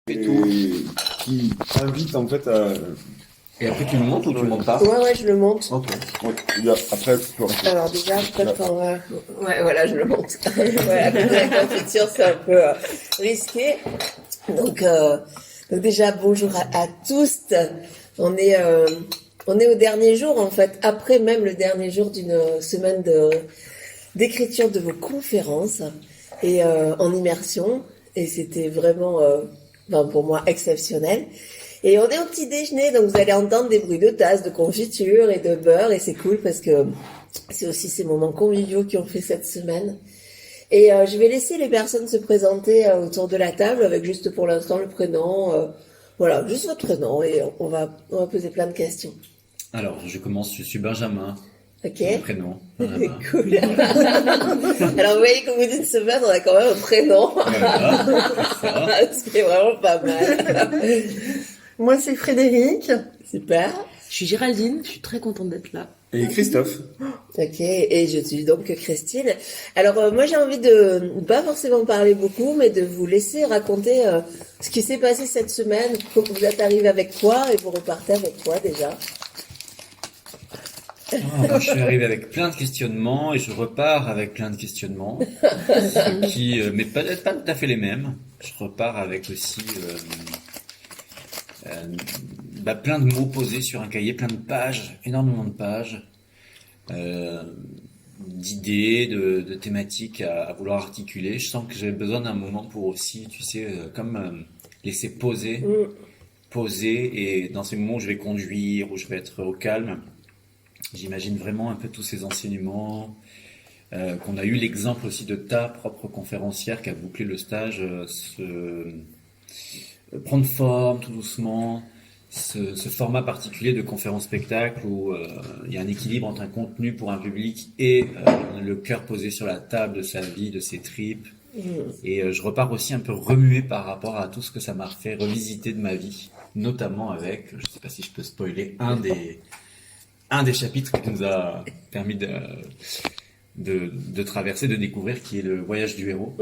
Et tout. qui invite en fait à. Et après, tu le montes ou tu le montes pas? Ouais, je le monte. Ok. Ouais, après, tu peux rester. Alors déjà, peut-être qu'on va... Ouais, voilà, je le monte. Ouais, à côté de la confiture, c'est un peu risqué. Donc déjà, bonjour à tous. On est, on est au dernier jour, en fait, après même le dernier jour d'une semaine d'écriture de vos conférences et en immersion. Et c'était vraiment, pour moi, exceptionnel. Et on est au petit déjeuner, donc vous allez entendre des bruits de tasses, de confiture et de beurre, et c'est cool parce que c'est aussi ces moments conviviaux qui ont fait cette semaine. Et je vais laisser les personnes se présenter autour de la table avec juste pour l'instant le prénom, voilà, juste votre prénom, et on va poser plein de questions. Alors, je commence, je suis Benjamin. Ok. Mon prénom. Benjamin. Cool. Alors vous voyez qu'au bout d'une semaine, on a quand même un prénom, Voilà, c'est ça. ce qui est vraiment pas mal. Moi, c'est Frédéric. Super. Je suis Géraldine, je suis très contente d'être là. Et Christophe. Ok, et je suis donc Christine. Alors moi j'ai envie de pas forcément parler beaucoup, mais de vous laisser raconter ce qui s'est passé cette semaine. Vous êtes arrivé avec quoi et vous repartez avec quoi déjà? Moi, je suis arrivé avec plein de questionnements et je repars avec plein de questionnements, ce qui, mais peut-être pas tout à fait les mêmes. Je repars avec aussi plein de mots posés sur un cahier, plein de pages, énormément de pages, euh, d'idées, de thématiques à vouloir articuler. Je sens que j'ai besoin d'un moment pour aussi, tu sais, laisser poser, et dans ces moments où je vais conduire, où je vais être au calme, j'imagine vraiment un peu tous ces enseignements, qu'on a eu l'exemple aussi de ta propre conférencière qui a bouclé le stage, prendre forme tout doucement, ce format particulier de conférence-spectacle où il y a un équilibre entre un contenu pour un public et le cœur posé sur la table de sa vie, de ses tripes. Et je repars aussi un peu remué par rapport à tout ce que ça m'a fait revisiter de ma vie, notamment avec, je sais pas si je peux spoiler, un des chapitres qui nous a permis de traverser, de découvrir, qui est le voyage du héros.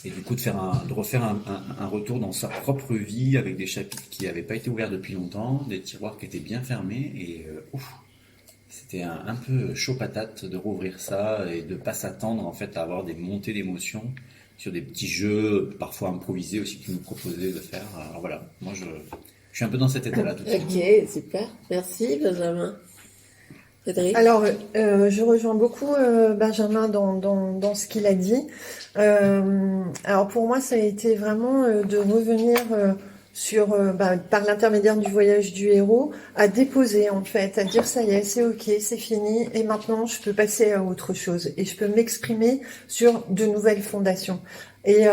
Et du coup, de refaire un retour dans sa propre vie avec des chapitres qui n'avaient pas été ouverts depuis longtemps, des tiroirs qui étaient bien fermés. Et c'était un peu chaud patate de rouvrir ça et de pas s'attendre en fait à avoir des montées d'émotions sur des petits jeux, parfois improvisés aussi, qu'ils nous proposaient de faire. Alors voilà, moi je suis un peu dans cet état-là tout de suite. Ok, super. Merci Benjamin. Frédéric. Alors, je rejoins beaucoup Benjamin dans ce qu'il a dit. Alors pour moi, ça a été vraiment de revenir par l'intermédiaire du voyage du héros, à déposer en fait, à dire ça y est, c'est ok, c'est fini, et maintenant je peux passer à autre chose et je peux m'exprimer sur de nouvelles fondations. Et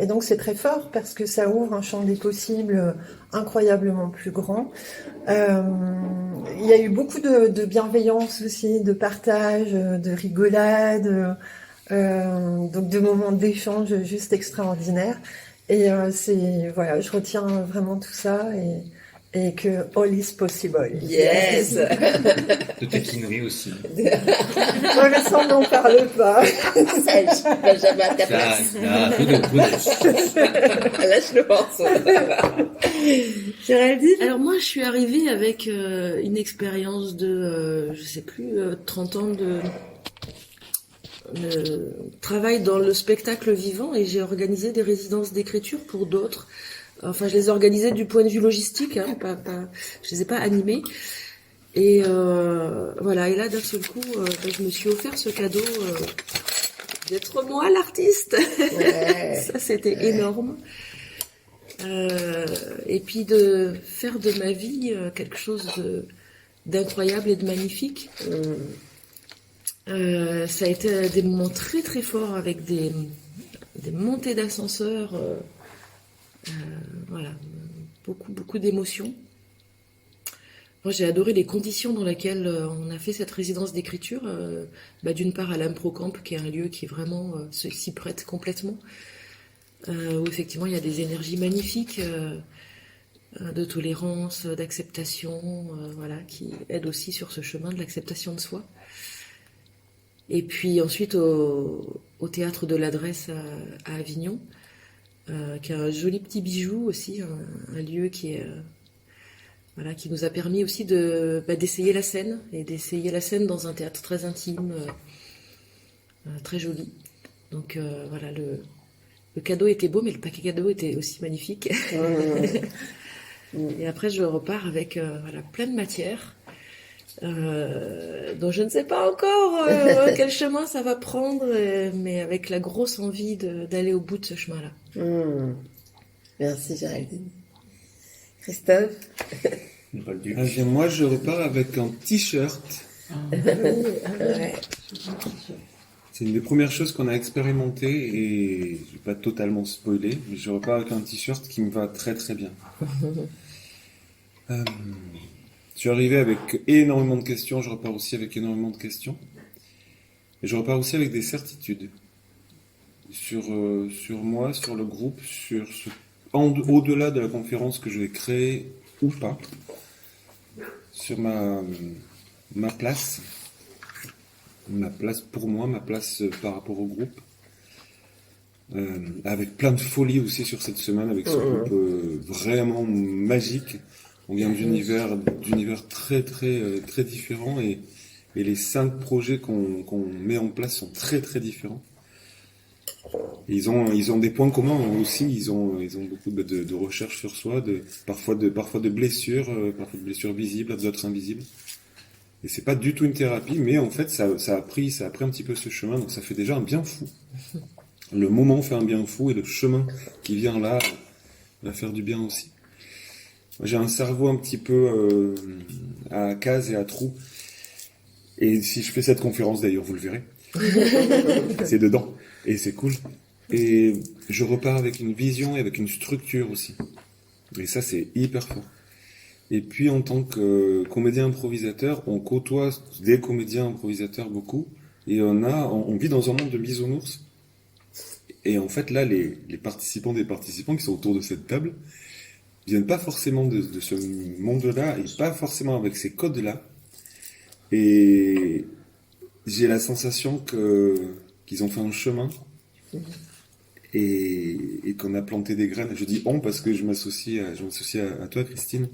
donc c'est très fort parce que ça ouvre un champ des possibles incroyablement plus grand. Il y a eu beaucoup de bienveillance aussi, de partage, de rigolade, donc de moments d'échange juste extraordinaires. Et voilà, je retiens vraiment tout ça et que all is possible. Yes. De taquinerie aussi. Oh, mais ça, on n'en parle pas. Sage, Benjamin à ta place. Lâche le morceau. Géraldine. Alors moi, je suis arrivée avec une expérience de, je sais plus, 30 ans de travail dans le spectacle vivant, et j'ai organisé des résidences d'écriture pour d'autres. Enfin, je les ai organisées du point de vue logistique, hein, je les ai pas animées. Et voilà, et là d'un seul coup, je me suis offert ce cadeau d'être moi l'artiste. Ouais. Ça, c'était énorme. Et puis de faire de ma vie quelque chose d'incroyable et de magnifique. Ça a été des moments très très forts avec des montées d'ascenseur, voilà, beaucoup d'émotions. Moi, j'ai adoré les conditions dans lesquelles on a fait cette résidence d'écriture. D'une part à l'Improcamp, qui est un lieu qui vraiment s'y prête complètement, où effectivement il y a des énergies magnifiques de tolérance, d'acceptation, voilà, qui aident aussi sur ce chemin de l'acceptation de soi. Et puis ensuite au théâtre de l'Adresse à Avignon, qui est un joli petit bijou aussi, un lieu qui est voilà, qui nous a permis aussi d'essayer la scène et d'essayer la scène dans un théâtre très intime, très joli. Donc voilà, le cadeau était beau, mais le paquet cadeau était aussi magnifique. Et après, je repars avec voilà, plein de matières dont je ne sais pas encore quel chemin ça va prendre, mais avec la grosse envie d'aller au bout de ce chemin-là. Merci Géraldine. Christophe? Moi, je repars avec un t-shirt. Ouais. C'est une des premières choses qu'on a expérimenté et je vais pas totalement spoiler, mais je repars avec un t-shirt qui me va très très bien. Je suis arrivé avec énormément de questions, je repars aussi avec énormément de questions. Et je repars aussi avec des certitudes sur moi, sur le groupe, au-delà de la conférence que je vais créer ou pas, sur ma place. Ma place pour moi, ma place par rapport au groupe. Avec plein de folie aussi sur cette semaine, avec ce groupe vraiment magique. On vient d'univers très très très différents et les 5 projets qu'on met en place sont très très différents. Et ils ont des points communs aussi. Ils ont beaucoup de recherche sur soi, parfois de blessures, parfois de blessures visibles, d'autres invisibles. Et c'est pas du tout une thérapie, mais en fait, ça a pris un petit peu ce chemin, donc ça fait déjà un bien fou. Le moment fait un bien fou, et le chemin qui vient là va faire du bien aussi. Moi, j'ai un cerveau un petit peu à cases et à trous. Et si je fais cette conférence, d'ailleurs, vous le verrez. C'est dedans. Et c'est cool. Et je repars avec une vision et avec une structure aussi. Et ça, c'est hyper fort. Et puis, en tant que comédien improvisateur, on côtoie des comédiens improvisateurs beaucoup. Et on vit dans un monde de bisounours. Et en fait, là, les participants des participants qui sont autour de cette table viennent pas forcément de ce monde-là et pas forcément avec ces codes-là. Et j'ai la sensation qu'ils ont fait un chemin et qu'on a planté des graines. Je dis on parce que je m'associe à toi, Christine,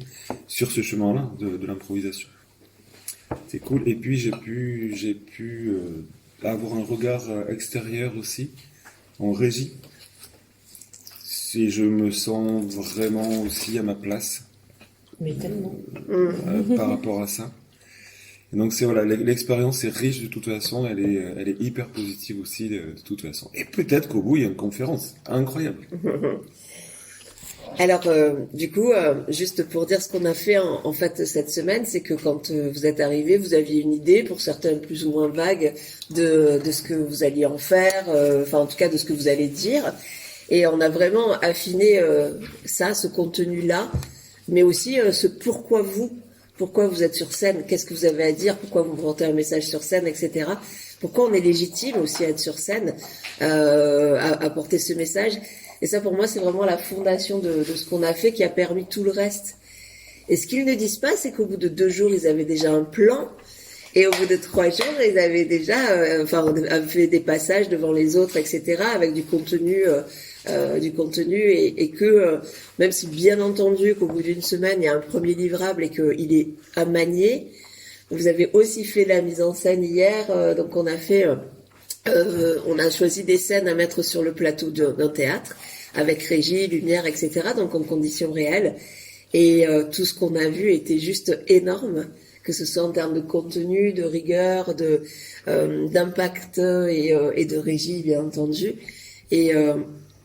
sur ce chemin-là de l'improvisation. C'est cool. Et puis j'ai pu avoir un regard extérieur aussi, en régie. Et je me sens vraiment aussi à ma place. Mais tellement. Par rapport à ça. Et donc voilà, l'expérience est riche de toute façon, elle est hyper positive aussi de toute façon. Et peut-être qu'au bout il y a une conférence incroyable. Alors du coup, juste pour dire ce qu'on a fait en fait cette semaine, c'est que quand vous êtes arrivés, vous aviez une idée, pour certains plus ou moins vague, de ce que vous alliez en faire, enfin en tout cas de ce que vous allez dire. Et on a vraiment affiné ce contenu-là, mais aussi ce pourquoi vous êtes sur scène, qu'est-ce que vous avez à dire, pourquoi vous portez un message sur scène, etc. Pourquoi on est légitime aussi à être sur scène, à porter ce message. Et ça, pour moi, c'est vraiment la fondation de ce qu'on a fait qui a permis tout le reste. Et ce qu'ils ne disent pas, c'est qu'au bout de 2 jours, ils avaient déjà un plan. Et au bout de 3 jours, ils avaient déjà fait des passages devant les autres, etc., avec du contenu et que même si bien entendu qu'au bout d'une semaine, il y a un premier livrable et qu'il est à manier, vous avez aussi fait la mise en scène hier. Donc on a choisi des scènes à mettre sur le plateau d'un théâtre avec régie, lumière, etc., donc en conditions réelles. Et tout ce qu'on a vu était juste énorme, que ce soit en termes de contenu, de rigueur, d'impact et de régie, bien entendu. Et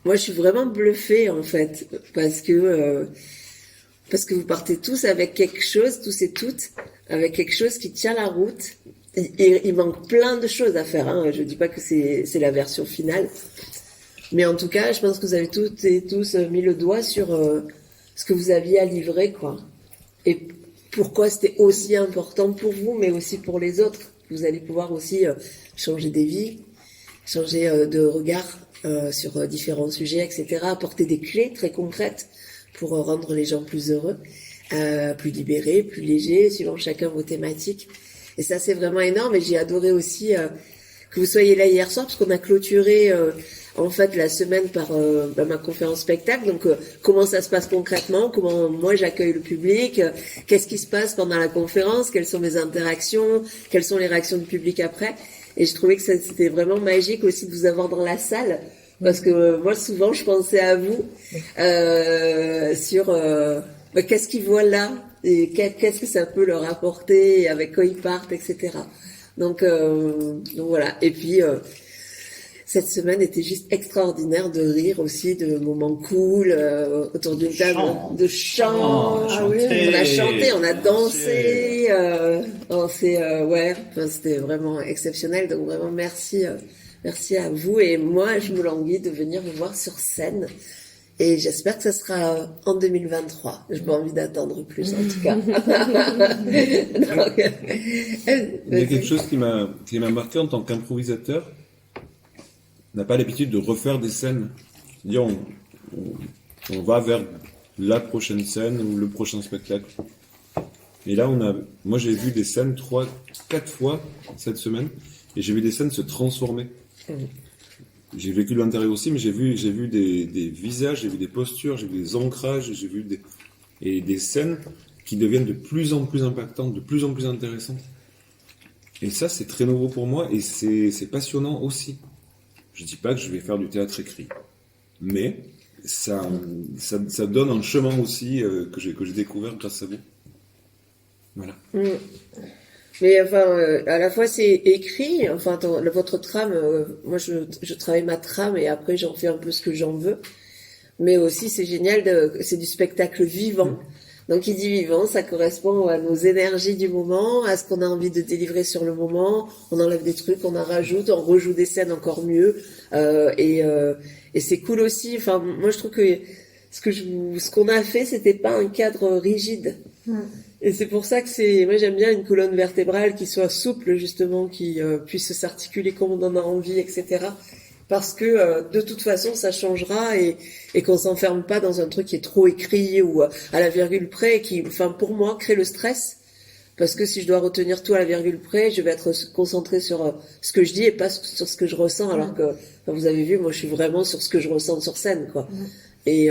moi, je suis vraiment bluffée, en fait, parce que vous partez tous avec quelque chose, tous et toutes, avec quelque chose qui tient la route. Et il manque plein de choses à faire, hein. Je dis pas que c'est la version finale. Mais en tout cas, je pense que vous avez toutes et tous mis le doigt sur ce que vous aviez à livrer, quoi. Et pourquoi c'était aussi important pour vous, mais aussi pour les autres. Vous allez pouvoir aussi changer des vies, changer de regard sur différents sujets, etc. Apporter des clés très concrètes pour rendre les gens plus heureux, plus libérés, plus légers, suivant chacun vos thématiques. Et ça, c'est vraiment énorme. Et j'ai adoré aussi que vous soyez là hier soir, parce qu'on a clôturé en fait la semaine par ma conférence spectacle. Donc comment ça se passe concrètement, comment moi j'accueille le public, qu'est-ce qui se passe pendant la conférence, quelles sont mes interactions, quelles sont les réactions du public après. Et je trouvais que c'était vraiment magique aussi de vous avoir dans la salle, parce que moi souvent je pensais à vous sur qu'est-ce qu'ils voient là et qu'est-ce que ça peut leur apporter, avec quoi ils partent, etc. Donc voilà. Et puis cette semaine était juste extraordinaire de rire aussi, de moments cool autour d'une table de chant. On a chanté, on a dansé, c'était vraiment exceptionnel. Donc vraiment merci à vous. Et moi, je me languis de venir vous voir sur scène. Et j'espère que ça sera en 2023. Je n'ai pas envie d'attendre plus, en tout cas. Donc, il y a quelque chose qui m'a marqué en tant qu'improvisateur. On n'a pas l'habitude de refaire des scènes. C'est-à-dire, on va vers la prochaine scène ou le prochain spectacle. Et là, moi j'ai vu des scènes 3-4 fois cette semaine, et j'ai vu des scènes se transformer. J'ai vécu l'intérieur aussi, mais j'ai vu des visages, j'ai vu des postures, j'ai vu des ancrages, j'ai vu des scènes qui deviennent de plus en plus impactantes, de plus en plus intéressantes. Et ça, c'est très nouveau pour moi, et c'est passionnant aussi. Je dis pas que je vais faire du théâtre écrit, mais ça donne un chemin aussi que j'ai découvert grâce à vous. Voilà. Mais à la fois c'est écrit, votre trame, moi je travaille ma trame et après j'en fais un peu ce que j'en veux. Mais aussi c'est génial, c'est du spectacle vivant. Donc qui dit vivant, ça correspond à nos énergies du moment, à ce qu'on a envie de délivrer sur le moment. On enlève des trucs, on en rajoute, on rejoue des scènes encore mieux. Et c'est cool aussi. Enfin, moi je trouve que ce qu'on a fait, c'était pas un cadre rigide. Et c'est pour ça que moi j'aime bien une colonne vertébrale qui soit souple justement, qui puisse s'articuler comme on en a envie, etc. Parce que de toute façon ça changera et qu'on s'enferme pas dans un truc qui est trop écrit ou à la virgule près et qui, pour moi, crée le stress. Parce que si je dois retenir tout à la virgule près, je vais être concentrée sur ce que je dis et pas sur ce que je ressens. Alors que, vous avez vu, moi je suis vraiment sur ce que je ressens sur scène, quoi. Et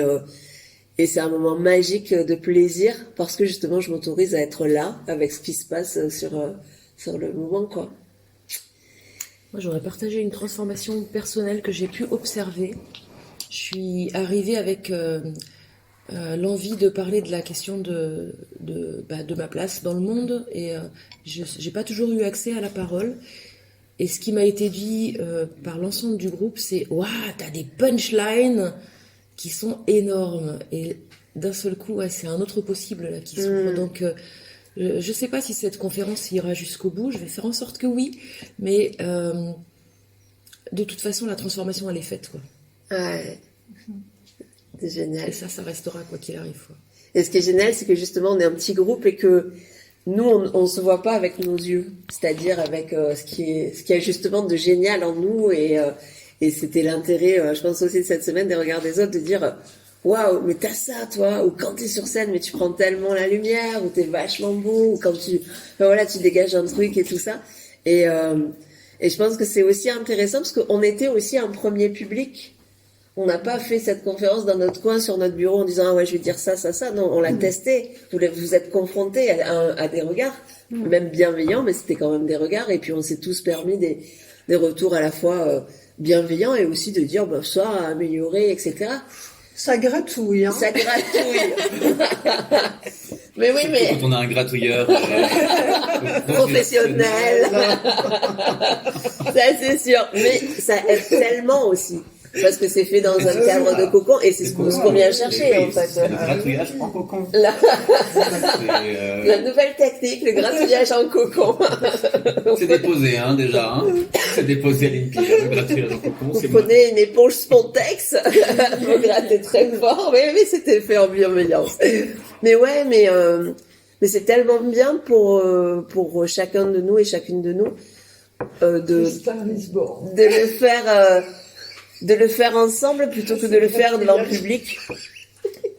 c'est un moment magique de plaisir parce que justement je m'autorise à être là avec ce qui se passe sur le moment, quoi. Moi, j'aurais partagé une transformation personnelle que j'ai pu observer. Je suis arrivée avec l'envie de parler de la question de ma place dans le monde et j'ai pas toujours eu accès à la parole. Et ce qui m'a été dit par l'ensemble du groupe, c'est « Waouh, t'as des punchlines qui sont énormes !» Et d'un seul coup, c'est un autre possible là qui s'ouvre. Donc, je sais pas si cette conférence ira jusqu'au bout, je vais faire en sorte que oui, mais de toute façon, la transformation, elle est faite, quoi. Ouais. C'est génial. Et ça restera quoi qu'il arrive, quoi. Et ce qui est génial, c'est que justement, on est un petit groupe et que nous, on se voit pas avec nos yeux, c'est-à-dire avec ce qui est justement de génial en nous et c'était l'intérêt, je pense aussi de cette semaine, des regards des autres, de dire waouh, mais t'as ça, toi, ou quand t'es sur scène, mais tu prends tellement la lumière, ou t'es vachement beau, ou quand tu dégages un truc et tout ça. Et je pense que c'est aussi intéressant parce qu'on était aussi un premier public. On n'a pas fait cette conférence dans notre coin, sur notre bureau, en disant ah ouais, je vais dire ça. Non, on l'a testé. Vous êtes confrontés à des regards, même bienveillants, mais c'était quand même des regards. Et puis on s'est tous permis des retours à la fois bienveillants et aussi de dire ça à améliorer, etc. Ça gratouille, hein. Ça gratouille. Mais oui, mais... Quand on a un gratouilleur professionnel. Ça, c'est sûr. Mais ça aide tellement aussi. Parce que c'est fait dans un cadre de cocon et c'est ce qu'on vient chercher, en fait. Le gratouillage en cocon. La nouvelle technique, le gratouillage en cocon. C'est déposé, déjà. C'est déposé à l'INPI, le gratouillage en cocon. Vous prenez une éponge Spontex, vous grattez très fort, mais c'était fait en bienveillance. Mais ouais, mais c'est tellement bien pour chacun de nous et chacune de nous de le faire ensemble plutôt que de le faire devant le public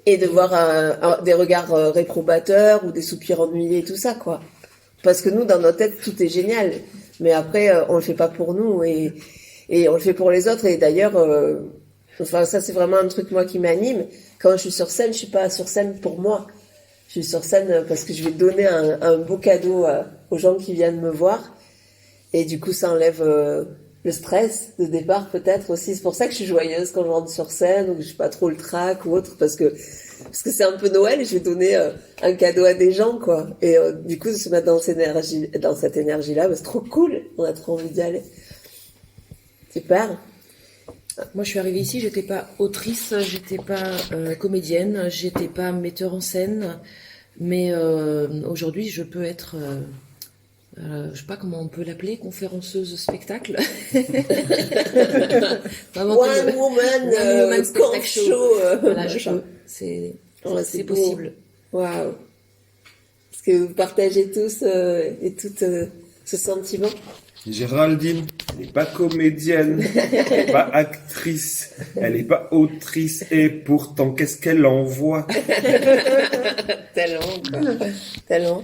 et de voir des regards réprobateurs ou des soupirs ennuyés et tout ça, quoi. Parce que nous, dans notre tête, tout est génial. Mais après, on le fait pas pour nous. Et Et on le fait pour les autres. Et d'ailleurs, enfin, ça, c'est vraiment un truc, moi, qui m'anime. Quand je suis sur scène, je suis pas sur scène pour moi. Je suis sur scène parce que je vais donner un beau cadeau aux gens qui viennent me voir. Et du coup, ça enlève le stress de départ, peut-être aussi. C'est pour ça que je suis joyeuse quand je rentre sur scène, ou que je suis pas trop le trac ou autre, parce que c'est un peu Noël et je vais donner un cadeau à des gens, quoi. Et du coup, de se mettre dans cette énergie-là, c'est trop cool. On a trop envie d'y aller. Super. Moi, je suis arrivée ici, j'étais pas autrice, j'étais pas comédienne, j'étais pas metteur en scène, mais aujourd'hui, je peux être, je sais pas comment on peut l'appeler, conférenceuse spectacle. One woman spectacle show. Voilà, je peux. C'est possible. Waouh. Est-ce que vous partagez tous et toutes ce sentiment? Géraldine, elle n'est pas comédienne, elle n'est pas actrice, elle n'est pas autrice, et pourtant, qu'est-ce qu'elle envoie? Tellement, quoi. Tellement.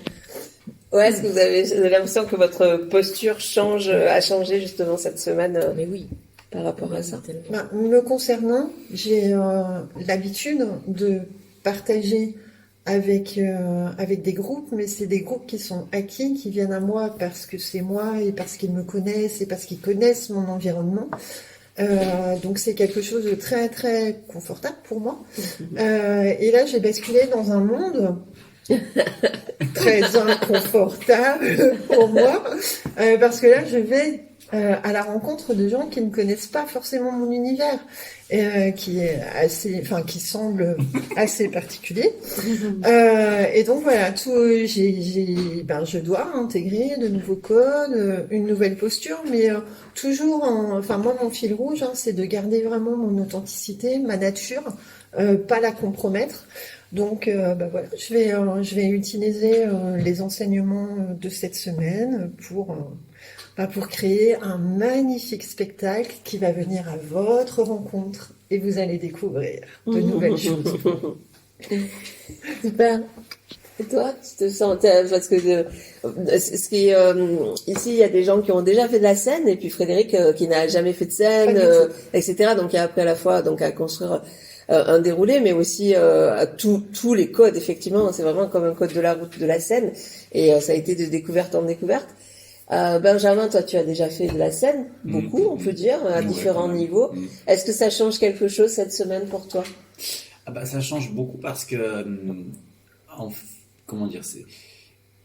Ouais, est-ce que vous avez l'impression que votre posture a changé justement cette semaine Mais oui. Par rapport à ça? Me concernant, j'ai l'habitude de partager avec des groupes, mais c'est des groupes qui sont acquis, qui viennent à moi parce que c'est moi et parce qu'ils me connaissent et parce qu'ils connaissent mon environnement. Donc c'est quelque chose de très très confortable pour moi. Et là j'ai basculé dans un monde très inconfortable pour moi, parce que là je vais à la rencontre de gens qui ne connaissent pas forcément mon univers, qui est qui semble assez particulier. Et donc voilà, je dois intégrer de nouveaux codes, une nouvelle posture, mais toujours, moi mon fil rouge, c'est de garder vraiment mon authenticité, ma nature, pas la compromettre. Donc voilà, je vais utiliser les enseignements de cette semaine pour créer un magnifique spectacle qui va venir à votre rencontre et vous allez découvrir de nouvelles choses. Super. Et toi, tu te sens, parce que ici, il y a des gens qui ont déjà fait de la scène, et puis Frédéric qui n'a jamais fait de scène, etc. Donc il a appris à la fois à construire un déroulé, mais aussi à tous les codes. Effectivement, c'est vraiment comme un code de la route de la scène, et ça a été de découverte en découverte. Benjamin, toi, tu as déjà fait de la scène, beaucoup, on peut dire, à différents niveaux. Est-ce que ça change quelque chose cette semaine pour toi? Ça change beaucoup parce que, comment dire, c'est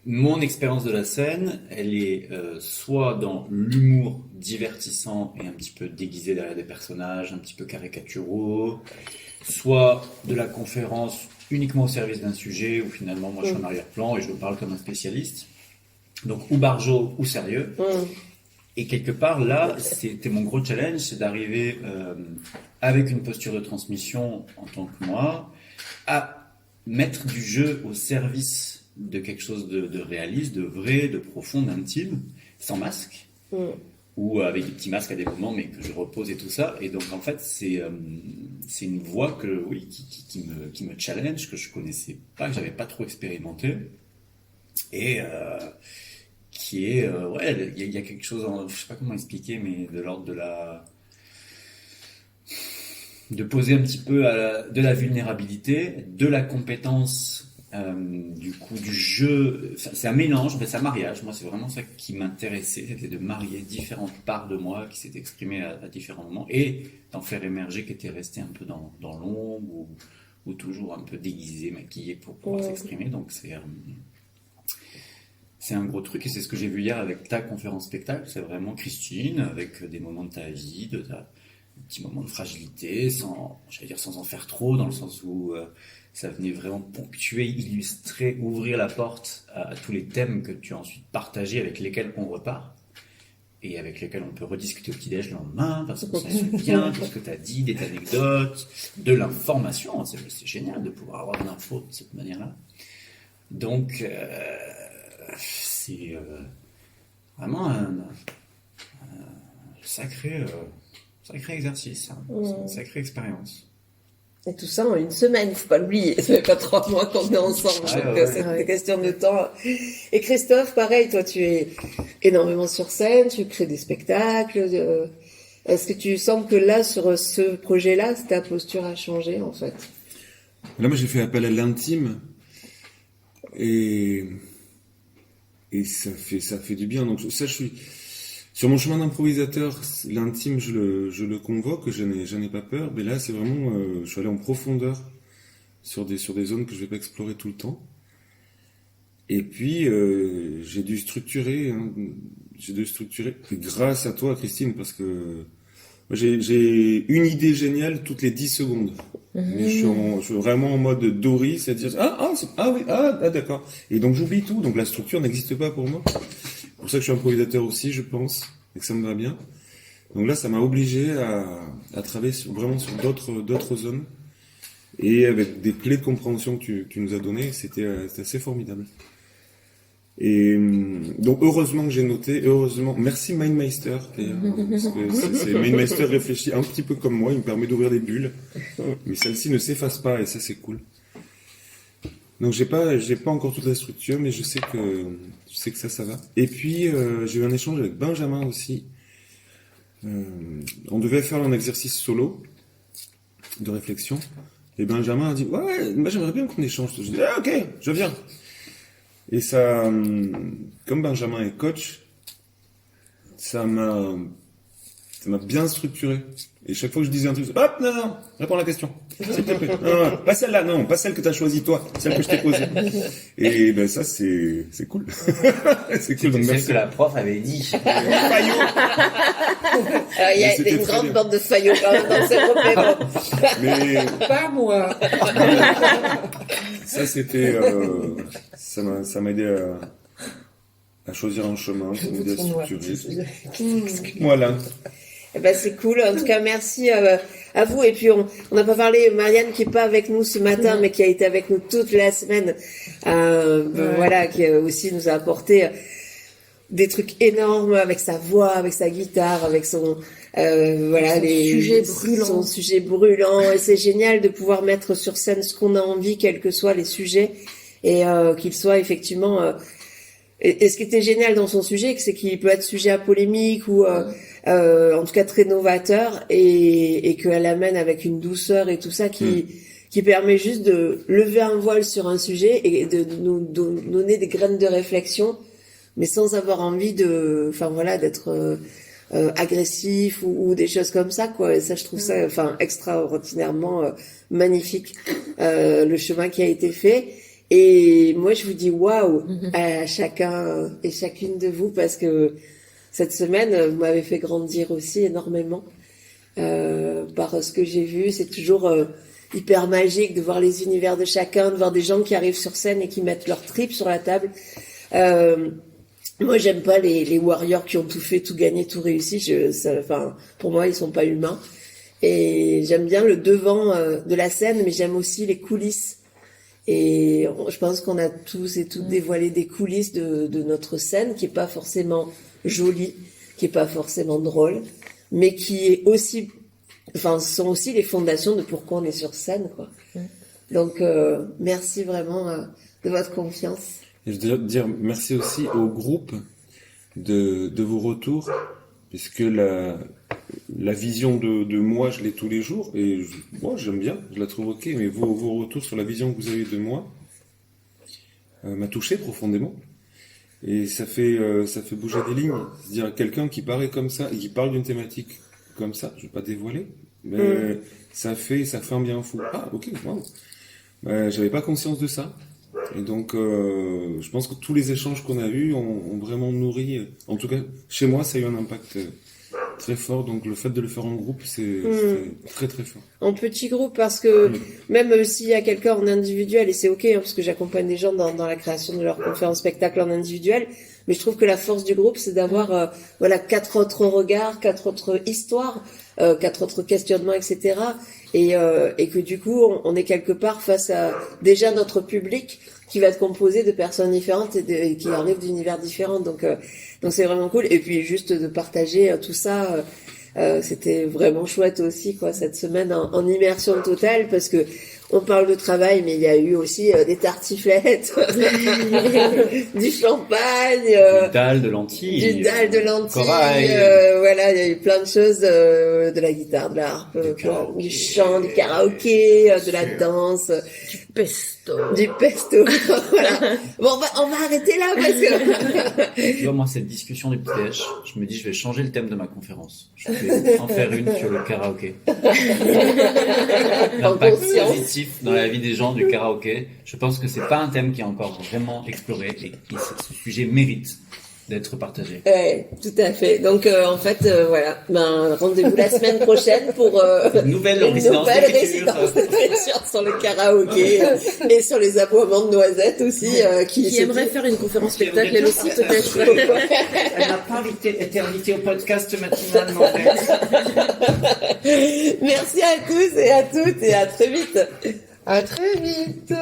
mon expérience de la scène, elle est soit dans l'humour divertissant et un petit peu déguisé derrière des personnages, un petit peu caricaturaux, soit de la conférence uniquement au service d'un sujet où finalement moi je suis en arrière-plan et je parle comme un spécialiste. Donc, ou barjo, ou sérieux. Et quelque part, là, c'était mon gros challenge, c'est d'arriver avec une posture de transmission en tant que moi, à mettre du jeu au service de quelque chose de réaliste, de vrai, de profond, d'intime, sans masque, ou avec des petits masques à des moments, mais que je repose et tout ça. Et donc, en fait, c'est une voie qui me challenge, que je connaissais pas, que j'avais pas trop expérimenté. Et qui est il y a quelque chose, je sais pas comment expliquer, mais de l'ordre de poser un petit peu de la vulnérabilité, de la compétence, du coup du jeu. C'est un mélange, mais c'est un mariage. Moi, c'est vraiment ça qui m'intéressait, c'était de marier différentes parts de moi qui s'étaient exprimées à différents moments et d'en faire émerger qui étaient restées un peu dans l'ombre ou toujours un peu déguisées, maquillées pour pouvoir s'exprimer. Donc c'est un gros truc et c'est ce que j'ai vu hier avec ta conférence spectacle. C'est vraiment Christine avec des moments de ta vie, de ta petit moment de fragilité, sans en faire trop, dans le sens où ça venait vraiment ponctuer, illustrer, ouvrir la porte à tous les thèmes que tu as ensuite partagés, avec lesquels on repart et avec lesquels on peut rediscuter au petit-déj le lendemain parce qu'on s'en souvient, tout ce que tu as dit, des anecdotes, de l'information. C'est génial de pouvoir avoir de l'info de cette manière-là. Donc c'est vraiment un sacré exercice, une sacrée expérience. Et tout ça en une semaine, faut pas l'oublier. Ça fait pas 3 mois qu'on est ensemble, donc c'est une question de temps. Et Christophe, pareil, toi tu es énormément sur scène, tu crées des spectacles. Est-ce que tu sens que là, sur ce projet-là, ta posture a changé, en fait? Là, moi, j'ai fait appel à l'intime et ça fait du bien. Donc ça, je suis sur mon chemin d'improvisateur. L'intime, je le convoque, je n'ai pas peur. Mais là, c'est vraiment, je suis allé en profondeur sur des zones que je vais pas explorer tout le temps. Et puis, j'ai dû structurer, et grâce à toi, Christine, parce que j'ai une idée géniale toutes les 10 secondes. Mais je suis vraiment en mode Dory, c'est-à-dire, d'accord. Et donc, j'oublie tout. Donc, la structure n'existe pas pour moi. C'est pour ça que je suis improvisateur aussi, je pense, et que ça me va bien. Donc là, ça m'a obligé à travailler vraiment sur d'autres zones. Et avec des clés de compréhension que tu nous as données, c'était assez formidable. Et donc heureusement que j'ai noté, merci MindMeister d'ailleurs, parce que MindMeister réfléchit un petit peu comme moi, il me permet d'ouvrir des bulles, mais celle-ci ne s'efface pas et ça c'est cool. Donc j'ai pas encore toute la structure, mais je sais que ça va. Et puis j'ai eu un échange avec Benjamin aussi. On devait faire un exercice solo de réflexion. Et Benjamin a dit ouais, moi j'aimerais bien qu'on échange. Je dis ok, je viens. Et ça, comme Benjamin est coach, ça m'a bien structuré. Et chaque fois que je disais un truc, hop, non, réponds à la question. S'il te plaît. Non, pas celle-là, non, pas celle que t'as choisie toi, celle que je t'ai posée. Et ben ça, c'est cool. C'est cool. Donc c'est ce que la prof avait dit. Fayot. Il y a une grande bande de faillots quand même dans ce problème. Mais Pas moi. ça, c'était, ça m'a aidé à choisir un chemin, ça m'a aidé à structurer. Voilà. Eh ben, c'est cool. En tout cas, merci à vous. Et puis, on n'a pas parlé, Marianne, qui est pas avec nous ce matin, mais qui a été avec nous toute la semaine. Voilà, qui aussi nous a apporté des trucs énormes avec sa voix, avec sa guitare, avec son, son sujet brûlant. Et c'est génial de pouvoir mettre sur scène ce qu'on a envie, quels que soient les sujets, et qu'ils soient effectivement. Et ce qui était génial dans son sujet, c'est qu'il peut être sujet à polémique ou en tout cas très novateur, et qu'elle amène avec une douceur et tout ça qui permet juste de lever un voile sur un sujet et de nous donner des graines de réflexion, mais sans avoir envie d'être agressif ou des choses comme ça, quoi. Et ça, je trouve ça extraordinairement magnifique, le chemin qui a été fait. Et moi, je vous dis waouh à chacun et chacune de vous, parce que cette semaine, vous m'avez fait grandir aussi énormément par ce que j'ai vu. C'est toujours hyper magique de voir les univers de chacun, de voir des gens qui arrivent sur scène et qui mettent leur trip sur la table. Moi, j'aime pas les warriors qui ont tout fait, tout gagné, tout réussi. Pour moi, ils sont pas humains. Et j'aime bien le devant de la scène, mais j'aime aussi les coulisses. Et je pense qu'on a tous et toutes dévoilé des coulisses de notre scène, qui est pas forcément jolie, qui est pas forcément drôle, mais qui est aussi, sont aussi les fondations de pourquoi on est sur scène, quoi. Donc, merci vraiment de votre confiance. Et je dois dire merci aussi au groupe de vos retours, puisque la vision de moi, je l'ai tous les jours, et moi j'aime bien, je la trouve ok, mais vos retours sur la vision que vous avez de moi m'a touché profondément, et ça fait bouger des lignes. C'est-à-dire quelqu'un qui paraît comme ça et qui parle d'une thématique comme ça, je vais pas dévoiler, mais ça fait un bien fou. Ah ok, wow. J'avais pas conscience de ça. Et donc, je pense que tous les échanges qu'on a eus ont vraiment nourri. En tout cas, chez moi, ça a eu un impact très fort. Donc, le fait de le faire en groupe, c'est très très fort. En petit groupe, parce que même s'il y a quelqu'un en individuel, et c'est ok, parce que j'accompagne des gens dans la création de leur conférence spectacle en individuel, mais je trouve que la force du groupe, c'est d'avoir 4 autres regards, 4 autres histoires, 4 autres questionnements, etc. Et que du coup, on est quelque part face à déjà notre public qui va être composé de personnes différentes et qui arrivent d'univers différents. Donc c'est vraiment cool. Et puis juste de partager tout ça, c'était vraiment chouette aussi, quoi, cette semaine en immersion totale, parce que on parle de travail, mais il y a eu aussi des tartiflettes, du champagne, du dalle de lentilles, corail. Voilà, il y a eu plein de choses, de la guitare, de la harpe, du chant, du karaoké, de la danse, du pesto. Voilà. Bon, on va arrêter là parce que. Tu vois, moi, cette discussion du petit-déj, je me dis, je vais changer le thème de ma conférence. Je vais en faire une sur le karaoké. L'impact positif dans la vie des gens du karaoké. Je pense que c'est pas un thème qui est encore vraiment exploré et ce sujet mérite d'être partagé. Ouais, tout à fait. Donc en fait, voilà, rendez-vous la semaine prochaine pour une nouvelle résidence d'écriture sur le karaoké et sur les aboiements de noisettes aussi. Qui aimerait faire une conférence spectacle elle aussi peut-être. Elle n'a pas été invitée au podcast matinal, en fait. Merci à tous et à toutes et à très vite. À très vite.